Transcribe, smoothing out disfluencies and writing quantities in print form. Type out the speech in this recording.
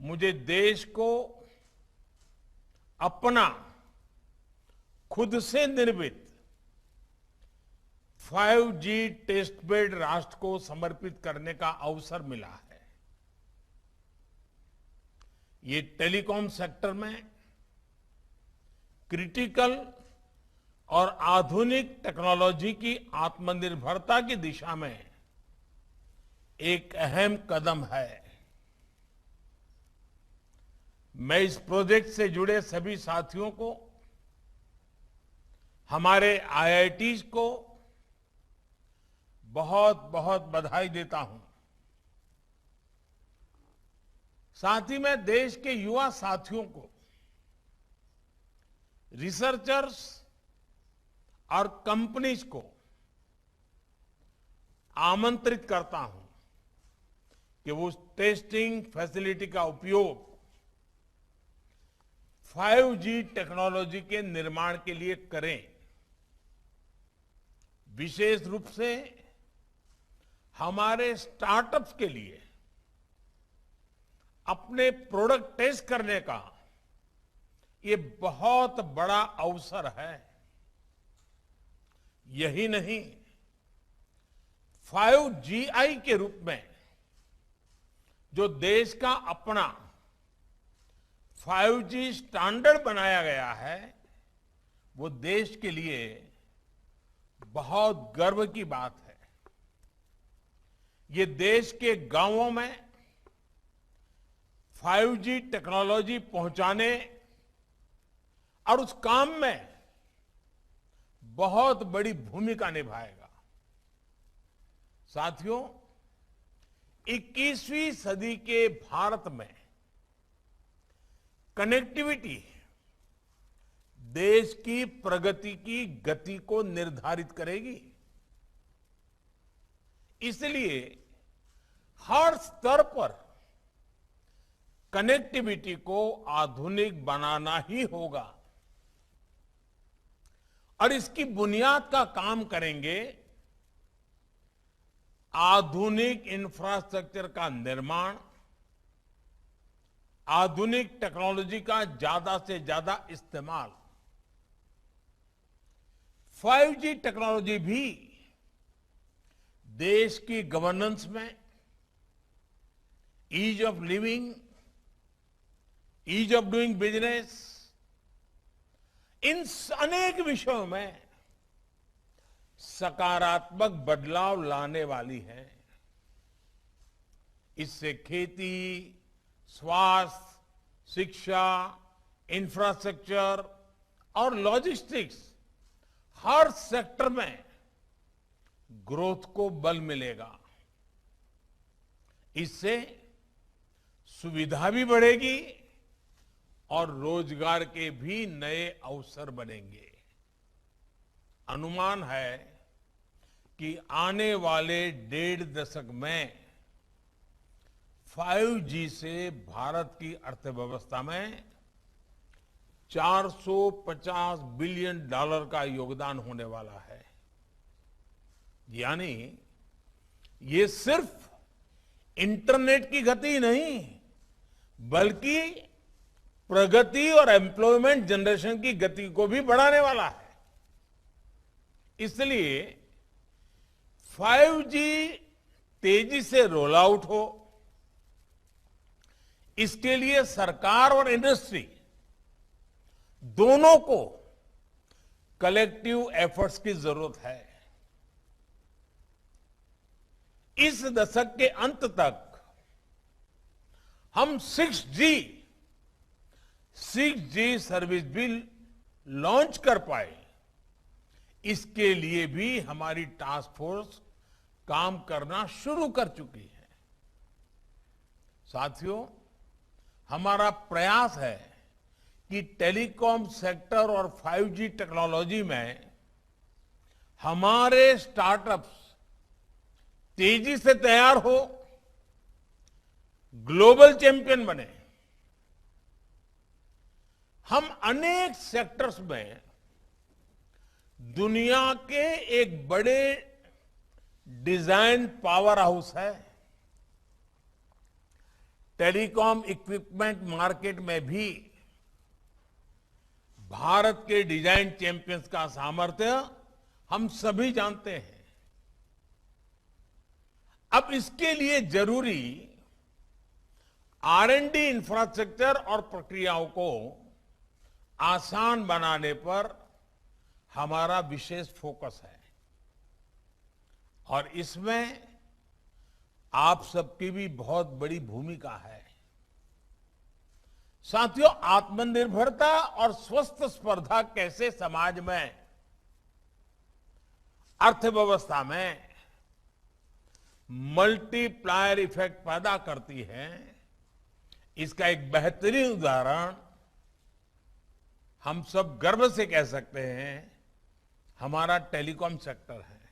मुझे देश को अपना खुद से निर्मित 5G टेस्ट बेड राष्ट्र को समर्पित करने का अवसर मिला है। ये टेलीकॉम सेक्टर में क्रिटिकल और आधुनिक टेक्नोलॉजी की आत्मनिर्भरता की दिशा में एक अहम कदम है। मैं इस प्रोजेक्ट से जुड़े सभी साथियों को, हमारे आईआईटीज को बहुत बहुत बधाई देता हूं। साथ ही मैं देश के युवा साथियों को, रिसर्चर्स और कंपनीज को आमंत्रित करता हूं कि वो उस टेस्टिंग फैसिलिटी का उपयोग 5G टेक्नोलॉजी के निर्माण के लिए करें। विशेष रूप से हमारे स्टार्टअप्स के लिए अपने प्रोडक्ट टेस्ट करने का ये बहुत बड़ा अवसर है। यही नहीं, 5GI के रूप में जो देश का अपना 5G स्टैंडर्ड बनाया गया है, वो देश के लिए बहुत गर्व की बात है। ये देश के गांवों में 5G टेक्नोलॉजी पहुंचाने और उस काम में बहुत बड़ी भूमिका निभाएगा। साथियों, 21वीं सदी के भारत में कनेक्टिविटी देश की प्रगति की गति को निर्धारित करेगी। इसलिए हर स्तर पर कनेक्टिविटी को आधुनिक बनाना ही होगा और इसकी बुनियाद का काम करेंगे आधुनिक इंफ्रास्ट्रक्चर का निर्माण, आधुनिक टेक्नोलॉजी का ज्यादा से ज्यादा इस्तेमाल। 5G टेक्नोलॉजी भी देश की गवर्नेंस में, ease of living, ease of doing business, इन अनेक विषयों में सकारात्मक बदलाव लाने वाली है। इससे खेती, स्वास्थ्य, शिक्षा, इंफ्रास्ट्रक्चर और लॉजिस्टिक्स, हर सेक्टर में ग्रोथ को बल मिलेगा। इससे सुविधा भी बढ़ेगी और रोजगार के भी नए अवसर बनेंगे। अनुमान है कि आने वाले 1.5 दशक में 5G से भारत की अर्थव्यवस्था में $450 बिलियन का योगदान होने वाला है। यानी ये सिर्फ इंटरनेट की गति नहीं, बल्कि प्रगति और एम्प्लॉयमेंट जनरेशन की गति को भी बढ़ाने वाला है। इसलिए 5G तेजी से रोल आउट हो, इसके लिए सरकार और इंडस्ट्री दोनों को कलेक्टिव एफर्ट्स की जरूरत है। इस दशक के अंत तक हम 6G सर्विस भी लॉन्च कर पाए, इसके लिए भी हमारी टास्क फोर्स काम करना शुरू कर चुकी है। साथियों, हमारा प्रयास है कि टेलीकॉम सेक्टर और 5G टेक्नोलॉजी में हमारे स्टार्टअप्स तेजी से तैयार हो, ग्लोबल चैंपियन बने। हम अनेक सेक्टर्स में दुनिया के एक बड़े डिजाइन पावर हाउस है। टेलीकॉम इक्विपमेंट मार्केट में भी भारत के डिजाइन चैंपियंस का सामर्थ्य हम सभी जानते हैं। अब इसके लिए जरूरी R&D इंफ्रास्ट्रक्चर और प्रक्रियाओं को आसान बनाने पर हमारा विशेष फोकस है और इसमें आप सबकी भी बहुत बड़ी भूमिका है। साथियों, आत्मनिर्भरता और स्वस्थ स्पर्धा कैसे समाज में, अर्थव्यवस्था में मल्टीप्लायर इफेक्ट पैदा करती है, इसका एक बेहतरीन उदाहरण हम सब गर्व से कह सकते हैं, हमारा टेलीकॉम सेक्टर है।